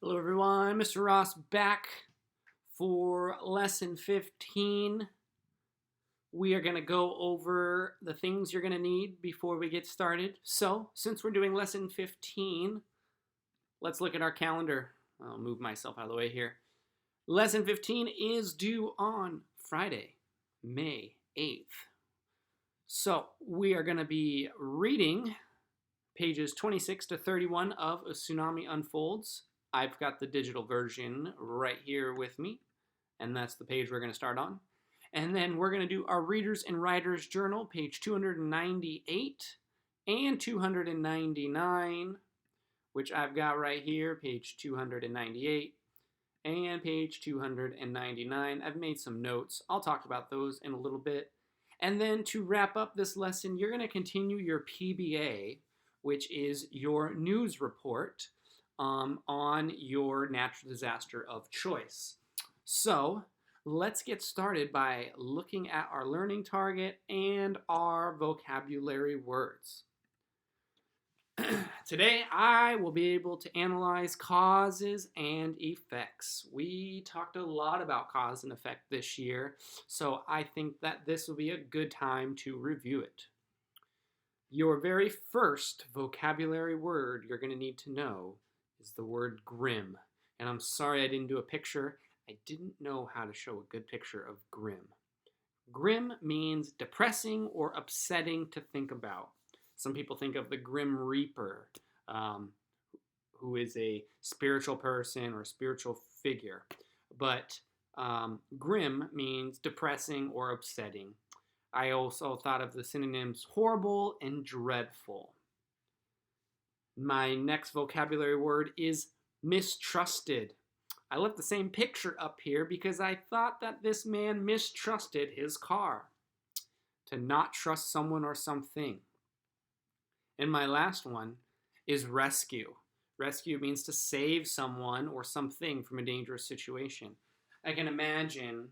Hello everyone, Mr. Ross back for lesson 15. We are going to go over the things you're going to need before we get started. So, since we're doing lesson 15, let's look at our calendar. I'll move myself out of the way here. Lesson 15 is due on Friday, May 8th. So, we are going to be reading pages 26 to 31 of A Tsunami Unfolds. I've got the digital version right here with me, and that's the page we're going to start on. And then we're going to do our Readers and Writers Journal, page 298 and 299, which I've got right here, page 298 and page 299. I've made some notes. I'll talk about those in a little bit. And then to wrap up this lesson, you're going to continue your PBA, which is your news report on your natural disaster of choice. So let's get started by looking at our learning target and our vocabulary words. Today I will be able to analyze causes and effects. We talked a lot about cause and effect this year, so I think that this will be a good time to review it. Your very first vocabulary word you're going to need to know is the word grim. And I'm sorry I didn't do a picture. I didn't know how to show a good picture of grim. Grim means depressing or upsetting to think about. Some people think of the Grim Reaper, who is a spiritual person or spiritual figure. But grim means depressing or upsetting. I also thought of the synonyms horrible and dreadful. My next vocabulary word is mistrusted. I left the same picture up here because I thought that this man mistrusted his car. To not trust someone or something. And my last one is rescue. Rescue means to save someone or something from a dangerous situation. I can imagine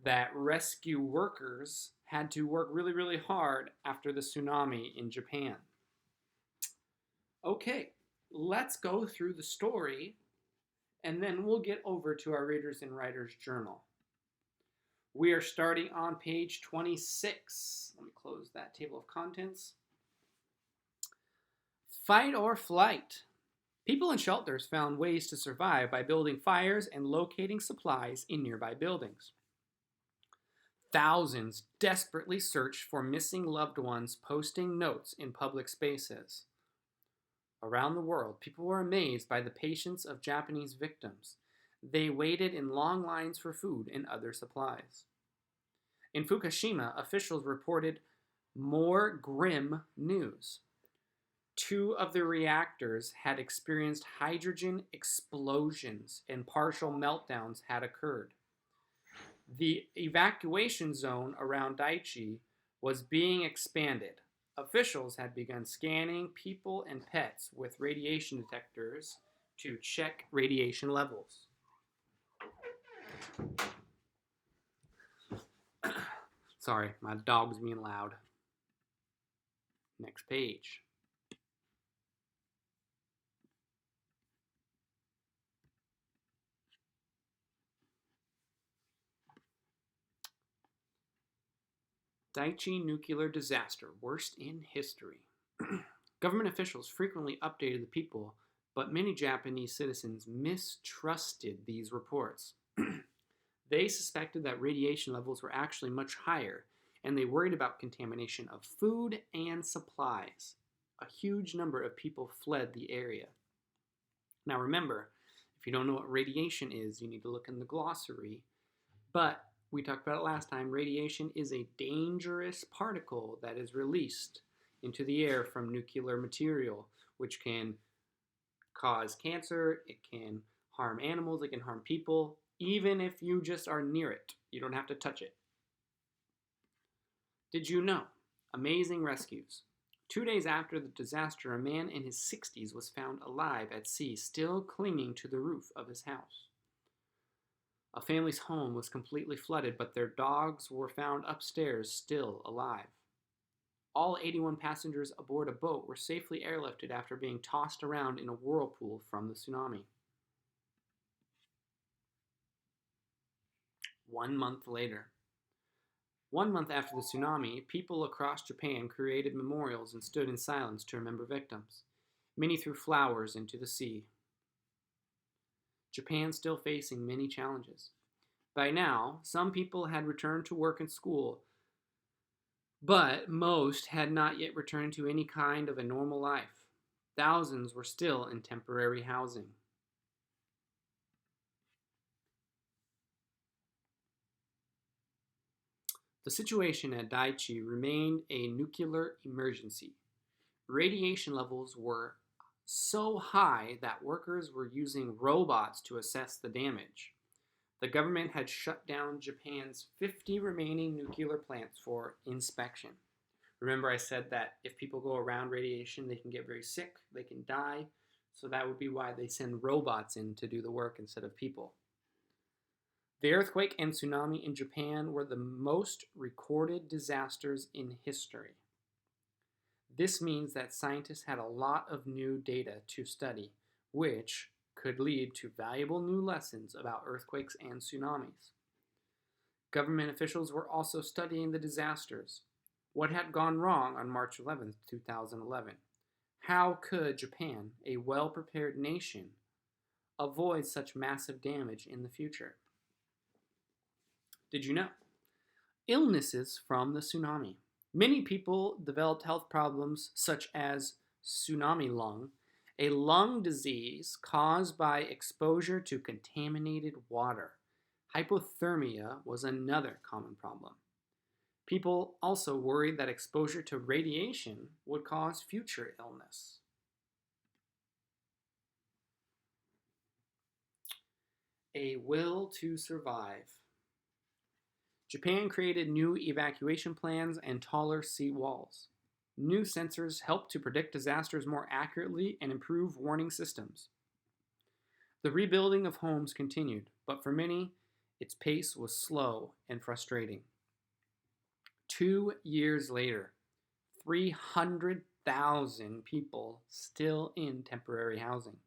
that rescue workers had to work really, really hard after the tsunami in Japan. Okay, let's go through the story, and then we'll get over to our Readers and Writers Journal. We are starting on page 26. Let me close that table of contents. Fight or flight. People in shelters found ways to survive by building fires and locating supplies in nearby buildings. Thousands desperately searched for missing loved ones, posting notes in public spaces. Around the world, people were amazed by the patience of Japanese victims. They waited in long lines for food and other supplies. In Fukushima, officials reported more grim news. 2 of the reactors had experienced hydrogen explosions and partial meltdowns had occurred. The evacuation zone around Daiichi was being expanded. Officials had begun scanning people and pets with radiation detectors to check radiation levels. Sorry, my dog's being loud. Next page. Daiichi nuclear disaster, worst in history. Government officials frequently updated the people, but many Japanese citizens mistrusted these reports. They suspected that radiation levels were actually much higher, and they worried about contamination of food and supplies. A huge number of people fled the area. Now remember, if you don't know what radiation is, you need to look in the glossary. But we talked about it last time. Radiation is a dangerous particle that is released into the air from nuclear material, which can cause cancer, it can harm animals, it can harm people, even if you just are near it. You don't have to touch it. Did you know? Amazing rescues. 2 days after the disaster, a man in his 60s was found alive at sea, still clinging to the roof of his house. A family's home was completely flooded, but their dogs were found upstairs, still alive. All 81 passengers aboard a boat were safely airlifted after being tossed around in a whirlpool from the tsunami. 1 month later. 1 month after the tsunami, people across Japan created memorials and stood in silence to remember victims. Many threw flowers into the sea. Japan still facing many challenges. By now, some people had returned to work and school, but most had not yet returned to any kind of a normal life. Thousands were still in temporary housing. The situation at Daiichi remained a nuclear emergency. Radiation levels were so high that workers were using robots to assess the damage. The government had shut down Japan's 50 remaining nuclear plants for inspection. Remember, I said that if people go around radiation, they can get very sick, they can die, so that would be why they send robots in to do the work instead of people. The earthquake and tsunami in Japan were the most recorded disasters in history. This means that scientists had a lot of new data to study, which could lead to valuable new lessons about earthquakes and tsunamis. Government officials were also studying the disasters. What had gone wrong on March 11, 2011? How could Japan, a well-prepared nation, avoid such massive damage in the future? Did you know? Illnesses from the tsunami. Many people developed health problems such as tsunami lung, a lung disease caused by exposure to contaminated water. Hypothermia was another common problem. People also worried that exposure to radiation would cause future illness. A will to survive. Japan created new evacuation plans and taller sea walls. New sensors helped to predict disasters more accurately and improve warning systems. The rebuilding of homes continued, but for many, its pace was slow and frustrating. 2 years later, 300,000 people still in temporary housing.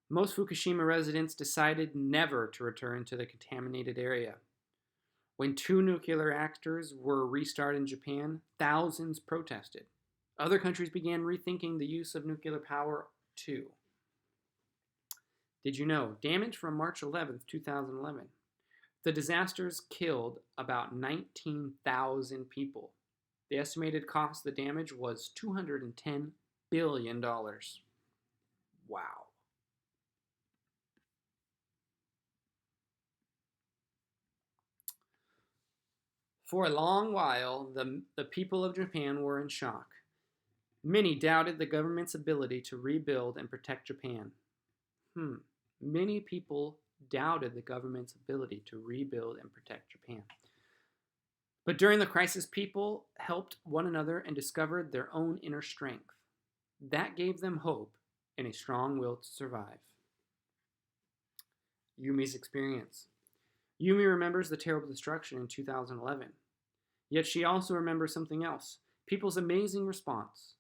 Most Fukushima residents decided never to return to the contaminated area. When 2 nuclear reactors were restarted in Japan, thousands protested. Other countries began rethinking the use of nuclear power too. Did you know? Damage from March 11, 2011. The disasters killed about 19,000 people. The estimated cost of the damage was $210 billion. Wow. For a long while, the people of Japan were in shock. Many doubted the government's ability to rebuild and protect Japan. Many people doubted the government's ability to rebuild and protect Japan. But during the crisis, people helped one another and discovered their own inner strength. That gave them hope and a strong will to survive. Yumi's experience. Yumi remembers the terrible destruction in 2011. Yet she also remembers something else, people's amazing response.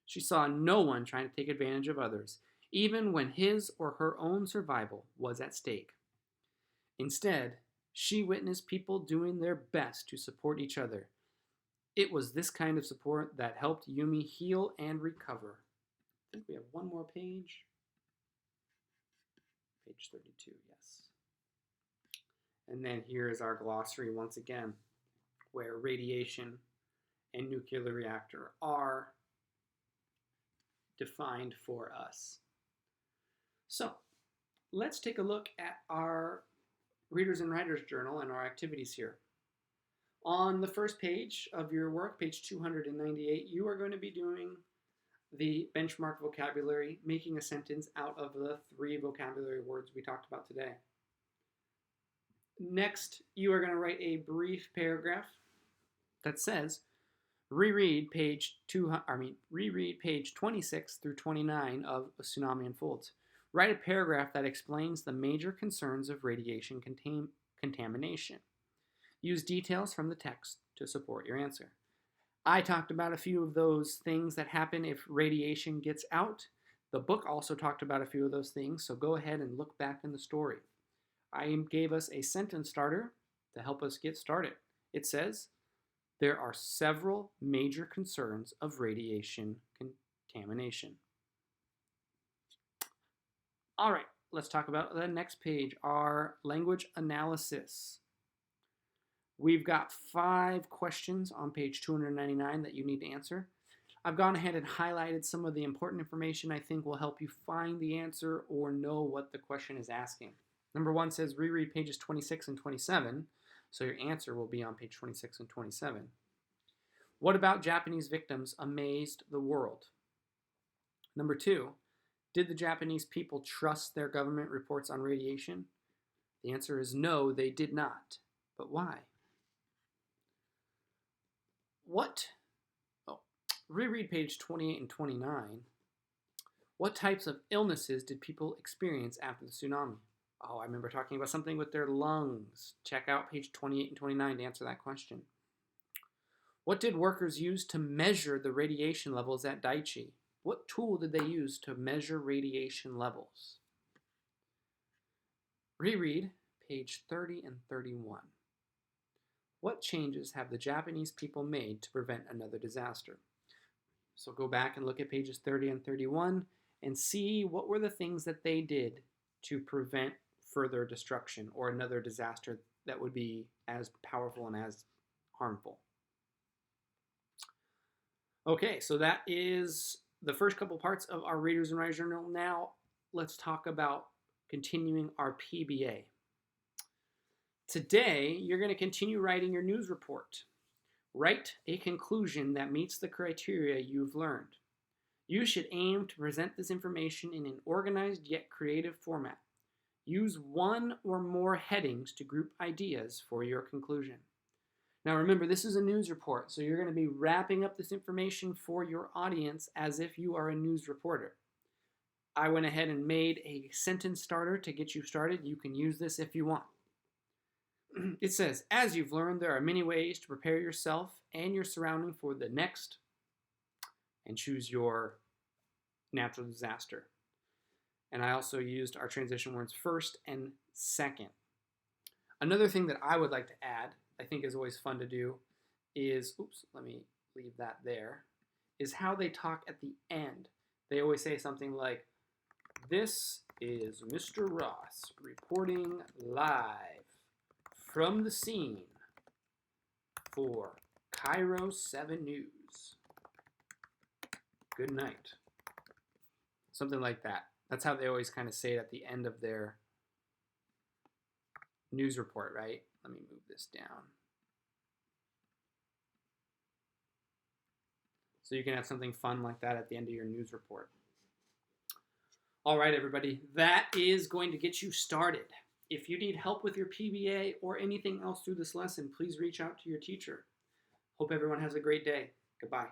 She saw no one trying to take advantage of others, even when his or her own survival was at stake. Instead, she witnessed people doing their best to support each other. It was this kind of support that helped Yumi heal and recover. I think we have one more page. Page 32, yes. And then here is our glossary once again, where radiation and nuclear reactor are defined for us. So, let's take a look at our Readers and Writers Journal and our activities here. On the first page of your work, page 298, you are going to be doing the benchmark vocabulary, making a sentence out of the 3 vocabulary words we talked about today. Next, you are going to write a brief paragraph that says, reread page 26 through 29 of A Tsunami Unfolds. Write a paragraph that explains the major concerns of radiation contamination. Use details from the text to support your answer. I talked about a few of those things that happen if radiation gets out. The book also talked about a few of those things, so go ahead and look back in the story. I gave us a sentence starter to help us get started. It says, there are several major concerns of radiation contamination. All right, let's talk about the next page, our language analysis. We've got 5 questions on page 299 that you need to answer. I've gone ahead and highlighted some of the important information I think will help you find the answer or know what the question is asking. Number 1 says reread pages 26 and 27, so your answer will be on page 26 and 27. What about Japanese victims amazed the world? Number 2, did the Japanese people trust their government reports on radiation? The answer is no, they did not. But why? Reread page 28 and 29. What types of illnesses did people experience after the tsunami? Oh, I remember talking about something with their lungs. Check out page 28 and 29 to answer that question. What did workers use to measure the radiation levels at Daiichi? What tool did they use to measure radiation levels? Reread page 30 and 31. What changes have the Japanese people made to prevent another disaster? So go back and look at pages 30 and 31 and see what were the things that they did to prevent further destruction or another disaster that would be as powerful and as harmful. Okay, so that is the first couple parts of our Readers and Writers Journal. Now let's talk about continuing our PBA. Today, you're going to continue writing your news report. Write a conclusion that meets the criteria you've learned. You should aim to present this information in an organized yet creative format. Use one or more headings to group ideas for your conclusion. Now remember, this is a news report, so you're going to be wrapping up this information for your audience as if you are a news reporter. I went ahead and made a sentence starter to get you started. You can use this if you want. It says, as you've learned, there are many ways to prepare yourself and your surrounding for the next, and choose your natural disaster. And I also used our transition words first and second. Another thing that I would like to add, I think is always fun to do, is, let me leave that there, is how they talk at the end. They always say something like, this is Mr. Ross reporting live from the scene for Cairo 7 News. Good night. Something like that. That's how they always kind of say it at the end of their news report, right? Let me move this down. So you can have something fun like that at the end of your news report. All right, everybody. That is going to get you started. If you need help with your PBA or anything else through this lesson, please reach out to your teacher. Hope everyone has a great day. Goodbye.